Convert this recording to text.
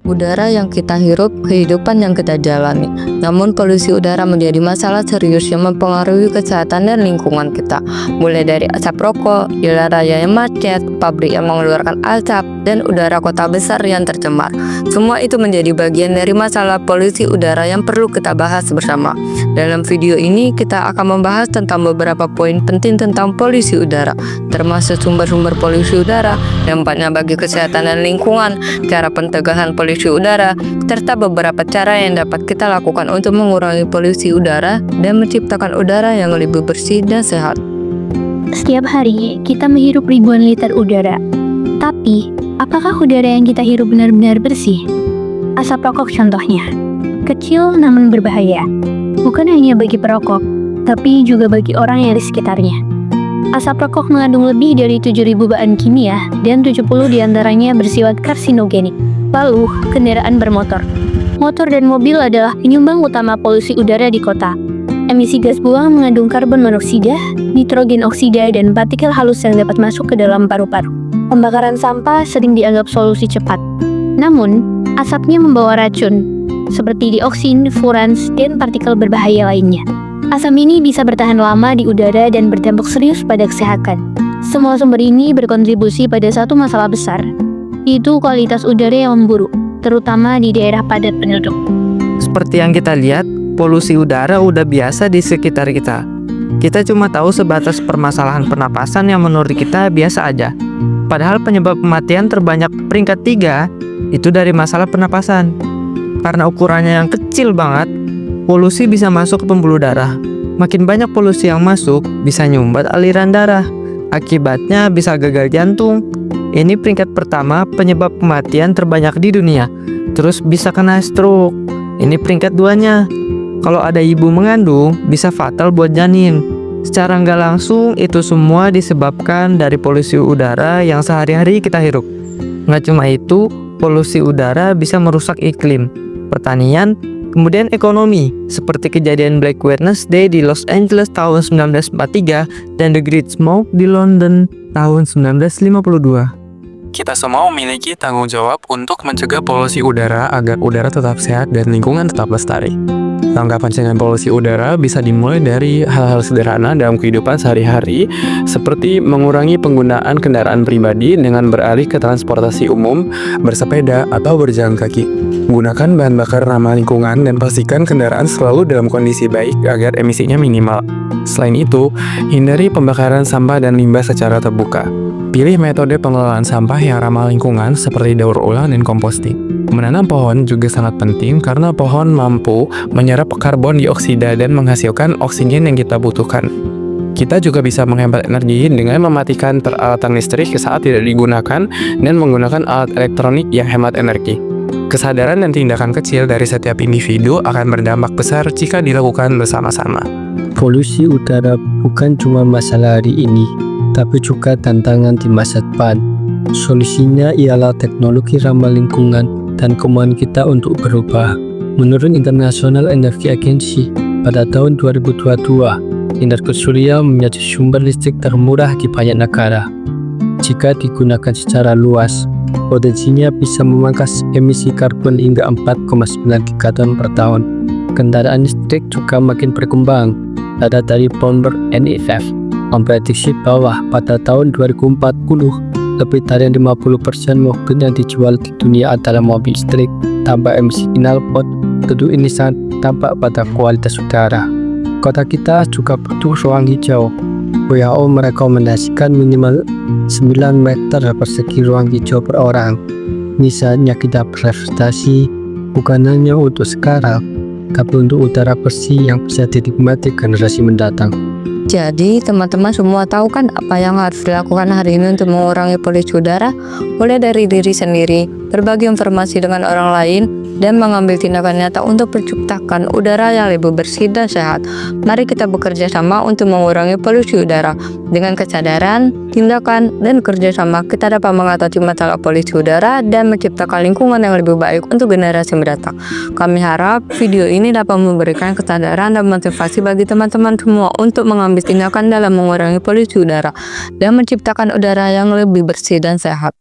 udara yang kita hirup, kehidupan yang kita jalani. Namun polusi udara menjadi masalah serius yang mempengaruhi kesehatan dan lingkungan kita. Mulai dari asap rokok, jalan raya yang macet, pabrik yang mengeluarkan asap, dan udara kota besar yang tercemar. Semua itu menjadi bagian dari masalah polusi udara yang perlu kita bahas bersama. Dalam video ini kita akan membahas tentang beberapa poin penting tentang polusi udara, termasuk sumber-sumber polusi udara, dampaknya bagi kesehatan dan lingkungan, cara pencegahan polusi udara, serta beberapa cara yang dapat kita lakukan untuk mengurangi polusi udara dan menciptakan udara yang lebih bersih dan sehat. Setiap hari kita menghirup ribuan liter udara. Tapi, apakah udara yang kita hirup benar-benar bersih? Asap rokok contohnya. Kecil namun berbahaya. Bukan hanya bagi perokok, tapi juga bagi orang yang di sekitarnya. Asap rokok mengandung lebih dari 7.000 bahan kimia dan 70 diantaranya bersifat karsinogenik. Lalu, kendaraan bermotor. Motor dan mobil adalah penyumbang utama polusi udara di kota. Emisi gas buang mengandung karbon monoksida, nitrogen oksida, dan partikel halus yang dapat masuk ke dalam paru-paru. Pembakaran sampah sering dianggap solusi cepat. Namun, asapnya membawa racun, seperti dioksin, furans, dan partikel berbahaya lainnya. Asam ini bisa bertahan lama di udara dan berdampak serius pada kesehatan. Semua sumber ini berkontribusi pada satu masalah besar, yaitu kualitas udara yang memburuk, terutama di daerah padat penduduk. Seperti yang kita lihat, polusi udara udah biasa di sekitar kita. Kita cuma tahu sebatas permasalahan pernapasan yang menurut kita biasa aja. Padahal penyebab kematian terbanyak peringkat 3 itu dari masalah pernapasan. Karena ukurannya yang kecil banget, polusi bisa masuk ke pembuluh darah. Makin banyak polusi yang masuk, bisa nyumbat aliran darah. Akibatnya bisa gagal jantung. Ini peringkat pertama penyebab kematian terbanyak di dunia. Terus bisa kena stroke. Ini peringkat 2-nya. Kalau ada ibu mengandung, bisa fatal buat janin. Secara nggak langsung, itu semua disebabkan dari polusi udara yang sehari-hari kita hirup. Nggak cuma itu, polusi udara bisa merusak iklim, pertanian, kemudian ekonomi, seperti kejadian Black Wednesday di Los Angeles tahun 1943 dan The Great Smoke di London tahun 1952. Kita semua memiliki tanggung jawab untuk mencegah polusi udara agar udara tetap sehat dan lingkungan tetap lestari. Langkah pencegahan polusi udara bisa dimulai dari hal-hal sederhana dalam kehidupan sehari-hari, seperti mengurangi penggunaan kendaraan pribadi dengan beralih ke transportasi umum, bersepeda, atau berjalan kaki. Gunakan bahan bakar ramah lingkungan dan pastikan kendaraan selalu dalam kondisi baik agar emisinya minimal. Selain itu, hindari pembakaran sampah dan limbah secara terbuka. Pilih metode pengelolaan sampah yang ramah lingkungan seperti daur ulang dan composting. Menanam pohon juga sangat penting karena pohon mampu menyerap karbon dioksida dan menghasilkan oksigen yang kita butuhkan. Kita juga bisa menghemat energi dengan mematikan peralatan listrik saat tidak digunakan dan menggunakan alat elektronik yang hemat energi. Kesadaran dan tindakan kecil dari setiap individu akan berdampak besar jika dilakukan bersama-sama. Polusi udara bukan cuma masalah hari ini, tapi juga tantangan di masa depan. Solusinya ialah teknologi ramah lingkungan dan kemauan kita untuk berubah. Menurut International Energy Agency, pada tahun 2022, energi surya menjadi sumber listrik termurah di banyak negara. Jika digunakan secara luas, potensinya bisa memangkas emisi karbon hingga 4,9 gigaton per tahun. Kendaraan listrik juga makin berkembang. Data dari Bloomberg NEF memprediksi bahwa pada tahun 2040, lebih dari 50% mobil yang dijual di dunia adalah mobil listrik tanpa emisi knalpot. Tentu ini sangat tampak pada kualitas udara. Kota kita juga butuh ruang hijau. WHO merekomendasikan minimal 9 meter persegi ruang hijau per orang. Ini saatnya kita berefleksi, bukan hanya untuk sekarang, tapi untuk udara bersih yang bisa dinikmati generasi mendatang. Jadi teman-teman semua tahu kan apa yang harus dilakukan hari ini untuk mengurangi polusi udara? Mulai dari diri sendiri, berbagi informasi dengan orang lain, dan mengambil tindakan nyata untuk menciptakan udara yang lebih bersih dan sehat. Mari kita bekerja sama untuk mengurangi polusi udara. Dengan kesadaran, tindakan, dan kerjasama, kita dapat mengatasi masalah polusi udara dan menciptakan lingkungan yang lebih baik untuk generasi mendatang. Kami harap video ini dapat memberikan kesadaran dan motivasi bagi teman-teman semua untuk mengambil tindakan dalam mengurangi polusi udara dan menciptakan udara yang lebih bersih dan sehat.